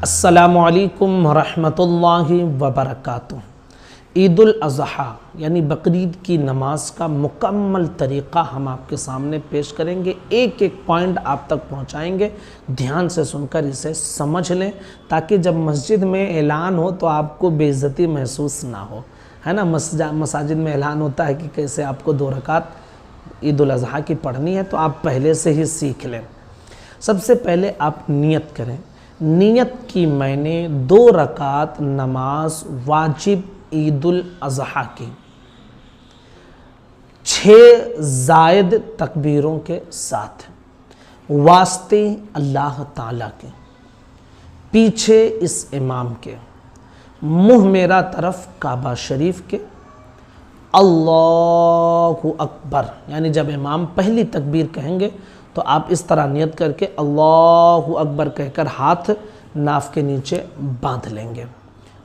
अस्सलामु अलैकुम रहमतुल्लाहि वबरकातुह। ईद उल अज़हा यानी बकरीद की नमाज का मुकम्मल तरीक़ा हम आपके सामने पेश करेंगे। एक एक पॉइंट आप तक पहुंचाएंगे, ध्यान से सुनकर इसे समझ लें ताकि जब मस्जिद में ऐलान हो तो आपको बेइज्जती महसूस ना हो, है ना। मसाजिद में ऐलान होता है कि कैसे आपको 2 रकात ईद उल अज़हा की पढ़नी है, तो आप पहले से ही सीख लें। सबसे पहले आप नियत करें। नियत की मैंने 2 रकात नमाज वाजिब ईद उल अज़हा की 6 ज़ायद तकबीरों के साथ वास्ते अल्लाह ताला के, पीछे इस इमाम के, मुँह मेरा तरफ काबा शरीफ के, अल्लाहु अकबर यानी जब इमाम पहली तकबीर कहेंगे तो आप इस तरह नियत करके अल्लाहु अकबर कहकर हाथ नाफ के नीचे बांध लेंगे।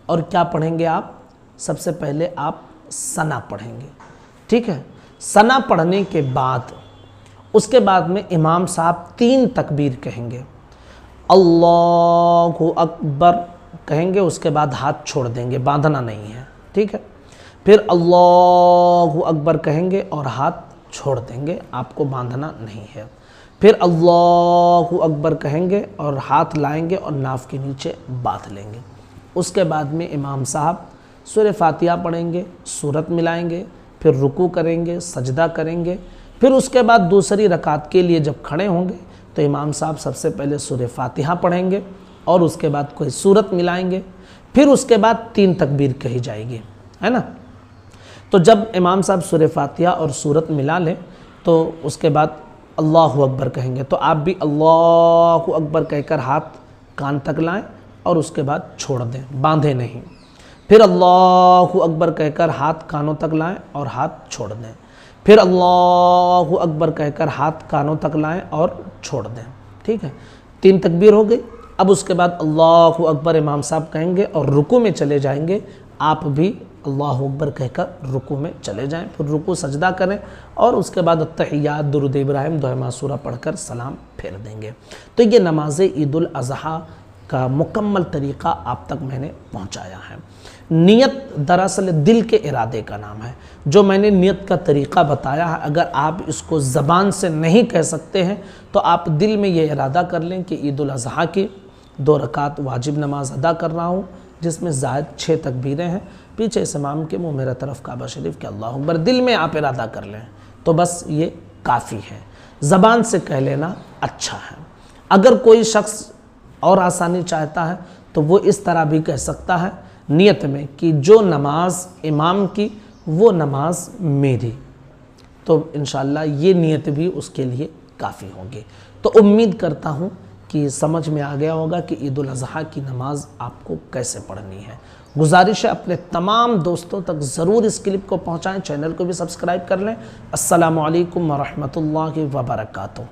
और क्या पढ़ेंगे आप? सबसे पहले आप सना पढ़ेंगे, ठीक है। सना पढ़ने के बाद उसके बाद में इमाम साहब 3 तकबीर कहेंगे, अल्लाहु अकबर कहेंगे, उसके बाद हाथ छोड़ देंगे, बांधना नहीं है, ठीक है। फिर अल्लाहु अकबर कहेंगे और हाथ छोड़ देंगे, आपको बांधना नहीं है। फिर अल्लाहु अकबर कहेंगे और हाथ लाएंगे और नाफ के नीचे बांध लेंगे। उसके बाद में इमाम साहब सूरह फातिहा पढ़ेंगे, सूरत मिलाएंगे, फिर रुकू करेंगे, सजदा करेंगे। फिर उसके बाद दूसरी रकात के लिए जब खड़े होंगे तो इमाम साहब सबसे पहले सूरह फातिहा पढ़ेंगे और उसके बाद कोई सूरत मिलाएंगे। फिर उसके बाद 3 तकबीर कही जाएगी, है ना। तो जब इमाम साहब सूरह फातिहा और सूरत मिला लें तो उसके बाद अल्लाहु अकबर कहेंगे, तो आप भी अल्लाहु अकबर कहकर हाथ कान तक लाएं और उसके बाद छोड़ दें, बांधे नहीं। फिर अल्लाहु अकबर कहकर हाथ कानों तक लाएं और हाथ छोड़ दें। फिर अल्लाहु अकबर कहकर हाथ कानों तक लाएं और छोड़ दें, ठीक है। 3 तकबीर हो गई। अब उसके बाद अल्लाहु अकबर इमाम साहब कहेंगे और रुकू में चले जाएंगे। आप भी अल्लाहु अकबर कहकर रुकू में चले जाएं, फिर रुकू सजदा करें और उसके बाद अत्तहियात, दुरूद इब्राहिम, दुआ मासूरा पढ़कर सलाम फेर देंगे। तो ये नमाज ईद उल अज़हा का मुकम्मल तरीक़ा आप तक मैंने पहुंचाया है। नियत दरअसल दिल के इरादे का नाम है। जो मैंने नियत का तरीक़ा बताया है, अगर आप इसको ज़बान से नहीं कह सकते हैं तो आप दिल में ये इरादा कर लें कि ईद उल अज़हा की 2 रकात वाजिब नमाज अदा कर रहा हूँ, जिसमें ज़ायद 6 तकबीरें हैं, पीछे इस इमाम के, मुँह मेरा तरफ काबा शरीफ के, अल्लाहु अकबर। दिल में आप इरादा कर लें तो बस ये काफ़ी है। ज़बान से कह लेना अच्छा है। अगर कोई शख्स और आसानी चाहता है तो वो इस तरह भी कह सकता है नियत में कि जो नमाज इमाम की वो नमाज मेरी, तो इंशाअल्लाह ये नियत भी उसके लिए काफ़ी होगी। तो उम्मीद करता हूँ कि समझ में आ गया होगा कि ईद उल अज़हा की नमाज आपको कैसे पढ़नी है। गुजारिश है अपने तमाम दोस्तों तक ज़रूर इस क्लिप को पहुँचाएँ, चैनल को भी सब्सक्राइब कर लें। अस्सलामु अलैकुम व रहमतुल्लाहि व बरकातुहू।